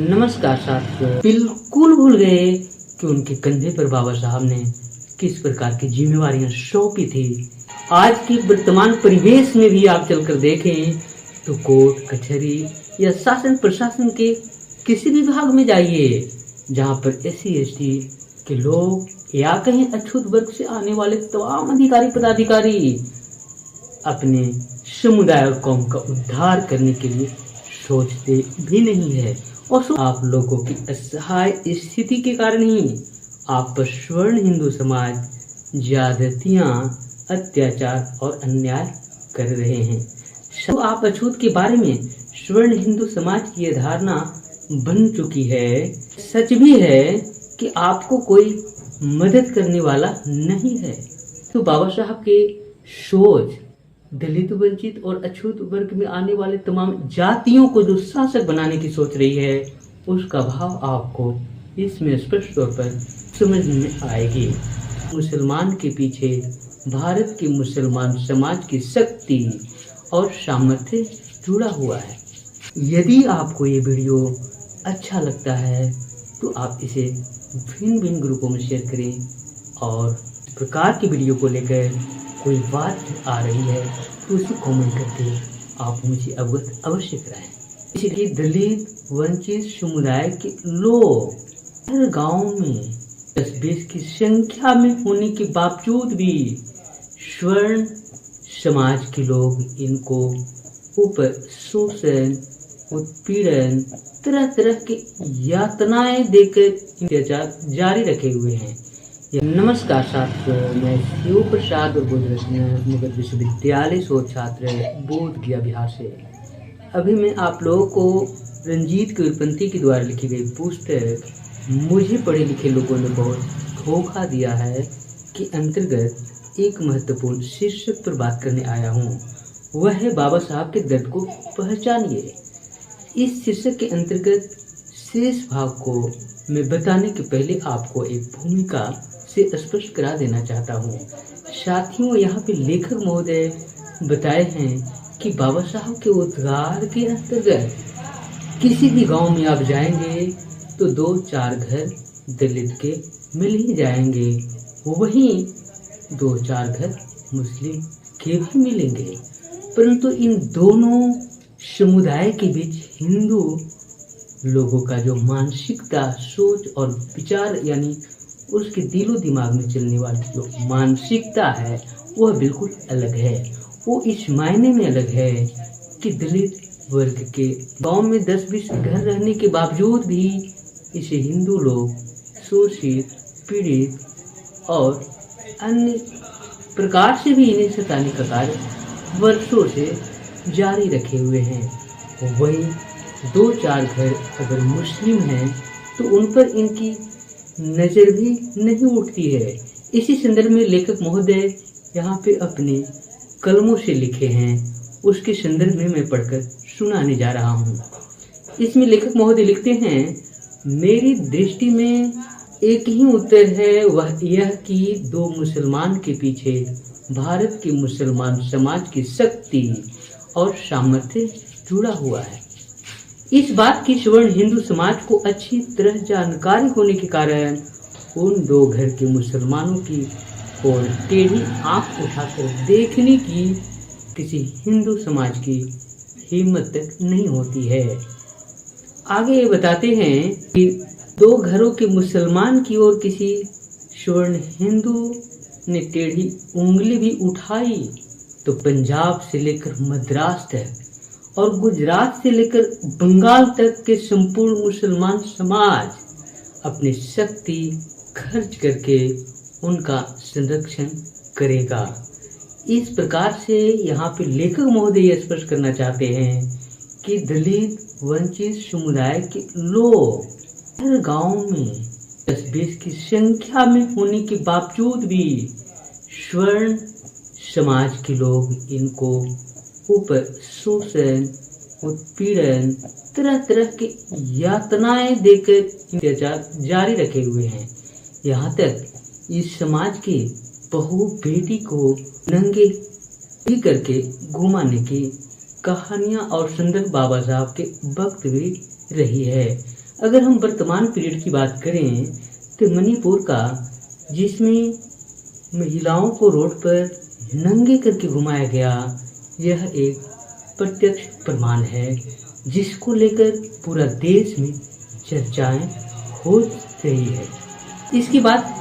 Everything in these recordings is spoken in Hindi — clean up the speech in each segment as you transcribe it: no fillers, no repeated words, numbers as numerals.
नमस्कार साथियों। बिल्कुल भूल गए कि उनके कंधे पर बाबा साहब ने किस प्रकार की जिम्मेवारियां सौंपी थी। आज के वर्तमान परिवेश में भी आप चलकर देखें तो कोर्ट कचहरी या शासन प्रशासन के किसी भी विभाग में जाइए जहां पर SC/ST के लोग या कहीं अछूत वर्ग से आने वाले तमाम अधिकारी पदाधिकारी अपने समुदाय और कौम का उद्धार करने के लिए सोचते भी नहीं है। और आप लोगों की असहाय स्थिति के कारण ही आप पर स्वर्ण हिंदू समाज ज्यादतियां, अत्याचार और अन्याय कर रहे हैं। तो आप अछूत के बारे में स्वर्ण हिंदू समाज की यह धारणा बन चुकी है। सच भी है कि आपको कोई मदद करने वाला नहीं है। तो बाबा साहब के सोच दलित, वंचित और अछूत वर्ग में आने वाले तमाम जातियों को जो शासक बनाने की सोच रही है, उसका भाव आपको इसमें स्पष्ट तौर पर समझ में आएगी। मुसलमान के पीछे भारत के मुसलमान समाज की शक्ति और सामर्थ्य जुड़ा हुआ है। यदि आपको ये वीडियो अच्छा लगता है तो आप इसे भिन्न भिन्न ग्रुपों में शेयर करें और इस प्रकार की वीडियो को लेकर कोई बात आ रही है तो उसे कमेंट करके आप मुझे अवगत अवश्य कराएं। इसलिए दलित, वंचित समुदाय के लोग हर गांव में 10-20 की संख्या में होने के बावजूद भी स्वर्ण समाज के लोग इनको ऊपर शोषण, उत्पीड़न, तरह तरह की यातनाएं देकर अत्याचार जारी रखे हुए हैं। नमस्कार साथियों, मैं शिव प्रसाद और नगर विश्वविद्यालय शोध छात्र बोध गया बिहार से। अभी मैं आप लोगों को रंजीत कबीरपंथी के द्वारा लिखी गई पुस्तक मुझे पढ़े लिखे लोगों ने बहुत धोखा दिया है के अंतर्गत एक महत्वपूर्ण शीर्षक पर बात करने आया हूँ। वह है बाबा साहब के दर्द को पहचानिए। इस शीर्षक के अंतर्गत शेष भाग को मैं बताने के पहले आपको एक भूमिका से स्पष्ट करा देना चाहता हूँ। साथियों, यहाँ पे लेखक महोदय बताए हैं कि बाबा साहब के उद्गार के अंतर्गत किसी भी गांव में आप जाएंगे तो 2-4 घर दलित के मिल ही जाएंगे, वहीं 2-4 घर मुस्लिम के भी मिलेंगे। परंतु इन दोनों समुदाय के बीच हिंदू लोगों का जो मानसिकता, सोच और विचार यानी उसके दिलो दिमाग में चलने वाली जो मानसिकता है वह बिल्कुल अलग है। वो इस मायने में अलग है कि दलित वर्ग के गांव में 10-20 घर रहने के बावजूद भी इसे हिंदू लोग शोषित, पीड़ित और अन्य प्रकार से भी इन्हें सताने का कार्य वर्षों से जारी रखे हुए हैं। वही 2-4 घर अगर मुस्लिम हैं तो उन पर इनकी नजर भी नहीं उठती है। इसी संदर्भ में लेखक महोदय यहाँ पे अपने कलमों से लिखे हैं, उसके संदर्भ में मैं पढ़कर सुनाने जा रहा हूँ। इसमें लेखक महोदय लिखते हैं, मेरी दृष्टि में एक ही उत्तर है, वह यह कि 2 मुसलमान के पीछे भारत के मुसलमान समाज की शक्ति और सामर्थ्य जुड़ा हुआ है। इस बात की स्वर्ण हिंदू समाज को अच्छी तरह जानकारी होने के कारण उन 2 घर के मुसलमानों की ओर टेढ़ी आंख उठाकर देखने की किसी हिंदू समाज की हिम्मत तक नहीं होती है। आगे ये बताते हैं कि 2 घरों के मुसलमान की ओर किसी स्वर्ण हिंदू ने टेढ़ी उंगली भी उठाई तो पंजाब से लेकर मद्रास तक और गुजरात से लेकर बंगाल तक के संपूर्ण मुसलमान समाज अपनी शक्ति खर्च करके उनका संरक्षण करेगा। इस प्रकार से यहाँ पे लेखक महोदय स्पष्ट करना चाहते हैं कि दलित, वंचित समुदाय के लोग हर गांव में 10-20 की संख्या में होने के बावजूद भी स्वर्ण समाज के लोग इनको ऊपर शोषण, उत्पीड़न, तरह तरह की यातनाएं देकर अत्याचार जारी रखे हुए हैं। यहाँ तक इस समाज के बहू बेटी को नंगे भी करके घुमाने की कहानियां और संदर्भ बाबा साहब के वक्त भी रही है। अगर हम वर्तमान पीरियड की बात करें तो मणिपुर का, जिसमें महिलाओं को रोड पर नंगे करके घुमाया गया, यह एक प्रत्यक्ष प्रमाण है जिसको लेकर पूरा देश में चर्चाएं हो रही है। इसकी बात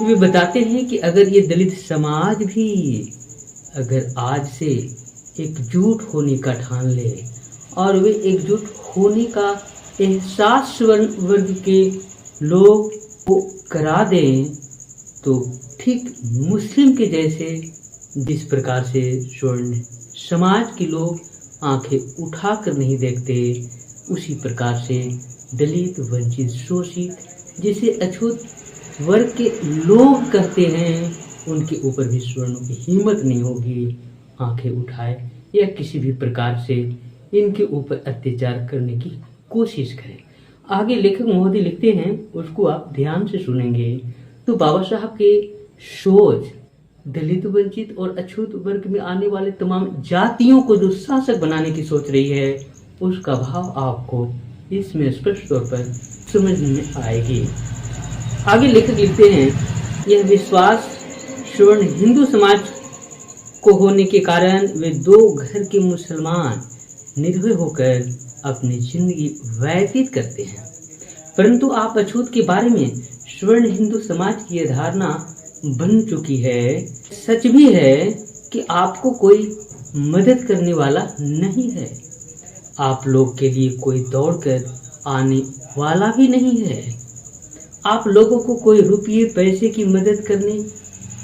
वे बताते हैं कि अगर ये दलित समाज भी अगर आज से एकजुट होने का ठान ले और वे एकजुट होने का एहसास स्वर्ण वर्ग के लोग को करा दें, तो ठीक मुस्लिम के जैसे जिस प्रकार से स्वर्ण समाज के लोग आंखें उठाकर नहीं देखते, उसी प्रकार से दलित, वंचित, शोषित, जिसे अछूत वर्ग के लोग कहते हैं, उनके ऊपर भी स्वर्णों की हिम्मत नहीं होगी आंखें उठाए या किसी भी प्रकार से इनके ऊपर अत्याचार करने की कोशिश करें। आगे लेखक महोदय लिखते हैं, उसको आप ध्यान से सुनेंगे तो बाबा साहब के सोच दलित, वंचित और अछूत वर्ग में आने वाले तमाम जातियों को जो शासक बनाने की सोच रही है, उसका भाव आपको इसमें स्पष्ट तौर पर समझ में आएगी। आगे लेखक लिखते हैं, यह विश्वास स्वर्ण हिंदू समाज को होने के कारण वे दो घर के मुसलमान निर्भय होकर अपनी जिंदगी व्यतीत करते हैं। परंतु आप अछूत के बारे में स्वर्ण हिंदू समाज की यह धारणा बन चुकी है। सच भी है कि आपको कोई मदद करने वाला नहीं है, आप लोग के लिए कोई दौड़कर आने वाला भी नहीं है, आप लोगों को कोई रुपये पैसे की मदद करने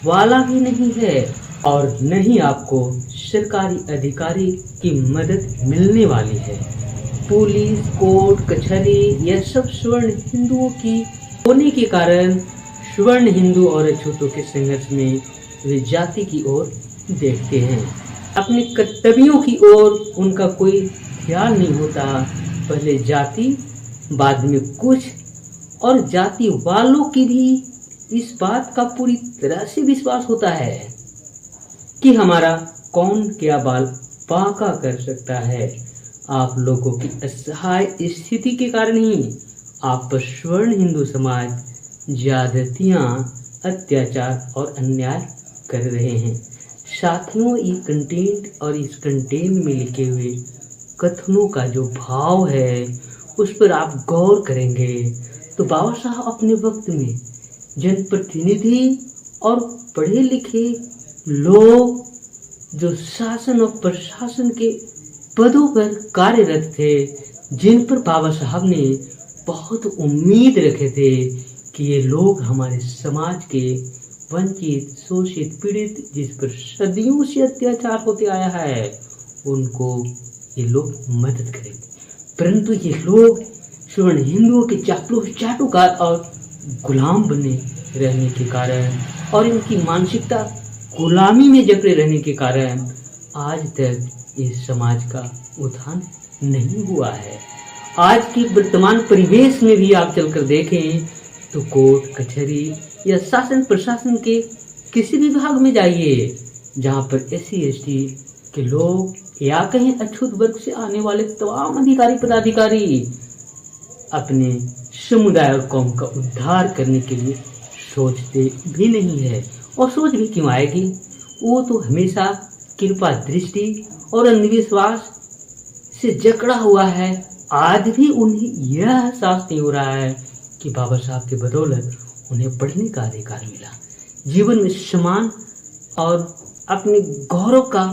वाला भी नहीं है और न ही आपको सरकारी अधिकारी की मदद मिलने वाली है। पुलिस, कोर्ट, कचहरी यह सब स्वर्ण हिंदुओं की होने के कारण स्वर्ण हिंदू और अछूतों के संघर्ष में वे जाति की ओर देखते हैं, अपने कर्तव्यों की ओर उनका कोई ख्याल नहीं होता। पहले जाति, बाद में कुछ, और जाति वालों की भी इस बात का पूरी तरह से विश्वास होता है कि हमारा कौन क्या बाल बांका कर सकता है। आप लोगों की असहाय स्थिति के कारण ही आप पर स्वर्ण हिंदू समाज ज्यादतियां, अत्याचार और अन्याय कर रहे हैं। साथियों, ये कंटेंट और इस कंटेंट में लिखे हुए कथनों का जो भाव है उस पर आप गौर करेंगे तो बाबा साहब अपने वक्त में जनप्रतिनिधि और पढ़े लिखे लोग जो शासन और प्रशासन के पदों पर कार्यरत थे, जिन पर बाबा साहब ने बहुत उम्मीद रखे थे कि ये लोग हमारे समाज के वंचित, शोषित, पीड़ित, जिस पर सदियों से अत्याचार होते आया है, उनको ये लोग मदद करेंगे। परंतु ये लोग स्वर्ण हिंदुओं के चापलूस, चाटुकार और गुलाम बने रहने के कारण और इनकी मानसिकता गुलामी में जकड़े रहने के कारण आज तक इस समाज का उत्थान नहीं हुआ है। आज के वर्तमान परिवेश में भी आप चलकर देखें तो कोर्ट, कचहरी या शासन प्रशासन के किसी भी विभाग में जाइए जहाँ पर SC ST के लोग या कहीं अछूत वर्ग से आने वाले तमाम अधिकारी पदाधिकारी अपने समुदाय और कौम का उद्धार करने के लिए सोचते भी नहीं है। और सोच भी क्यों आएगी, वो तो हमेशा कृपा दृष्टि और अंधविश्वास से जकड़ा हुआ है। आज भी उन्हें यह एहसास नहीं हो रहा है कि बाबा साहब के बदौलत उन्हें पढ़ने का अधिकार मिला, जीवन में सम्मान और अपने गौरव का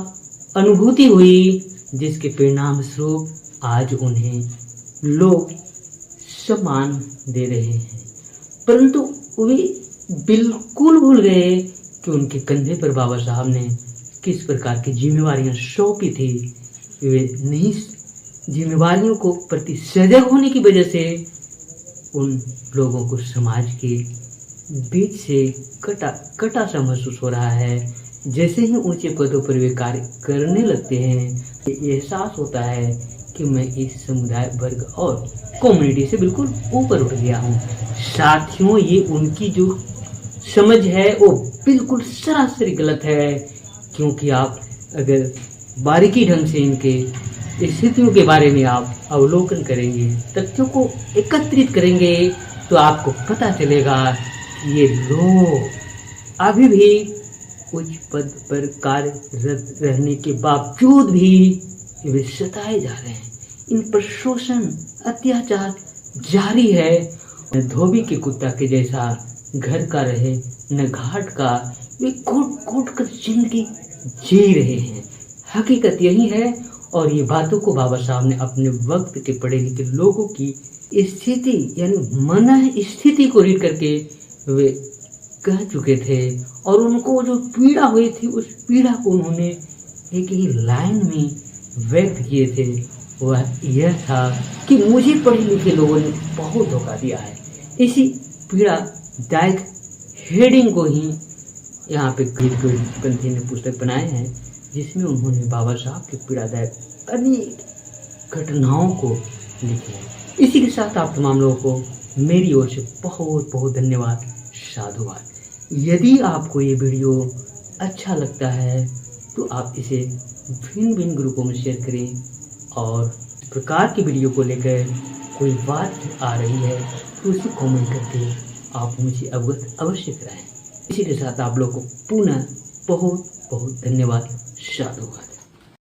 अनुभूति हुई, जिसके परिणाम स्वरूप आज उन्हें लोग सम्मान दे रहे हैं। परंतु वे बिल्कुल भूल गए कि उनके कंधे पर बाबा साहब ने किस प्रकार की जिम्मेवारियां सौंपी थी। वे नहीं जिम्मेवारियों को प्रति सजग होने की वजह से उन लोगों को समाज के बीच से कटा सा महसूस हो रहा है। जैसे ही ऊंचे पदों पर वे कार्य करने लगते हैं, एहसास होता है कि मैं इस समुदाय, वर्ग और कम्युनिटी से बिल्कुल ऊपर उठ गया हूँ। साथियों, ये उनकी जो समझ है वो बिल्कुल सरासर गलत है, क्योंकि आप अगर बारीकी ढंग से इनके स्थितियों के बारे में आप अवलोकन करेंगे, तथ्यों को एकत्रित करेंगे, तो आपको पता चलेगा कि ये लोग अभी भी उच्च पद पर कार्यरत रहने के बावजूद भी वे सताए जा रहे हैं। इन पर शोषण, अत्याचार जारी है। न धोबी के कुत्ता के जैसा घर का रहे न घाट का, वे घुट घुट कर जिंदगी जी रहे हैं। हकीकत यही है, और ये बातों को बाबा साहब ने अपने वक्त के पढ़े लिखे लोगों की स्थिति यानी मन स्थिति को रीड करके वे कह चुके थे, और उनको जो पीड़ा हुई थी उस पीड़ा को उन्होंने एक ही लाइन में व्यक्त किए थे। वह यह था कि मुझे पढ़े लिखे लोगों ने बहुत धोखा दिया है। इसी पीड़ादायक हेडिंग को ही यहाँ पे पंथी ने पुस्तक बनाए हैं, जिसमें उन्होंने बाबा साहब के पीड़ादायक अनेक घटनाओं को लिखे हैं। इसी के साथ आप तमाम लोगों को मेरी ओर से बहुत बहुत धन्यवाद, साधुवाद। यदि आपको ये वीडियो अच्छा लगता है तो आप इसे भिन्न भिन्न ग्रुपों में शेयर करें, और इस प्रकार की वीडियो को लेकर कोई बात आ रही है तो उसे कमेंट करके आप मुझे अवगत अवश्य कराएं। इसी के साथ आप लोगों को पुनः बहुत बहुत धन्यवाद, साधुवाद।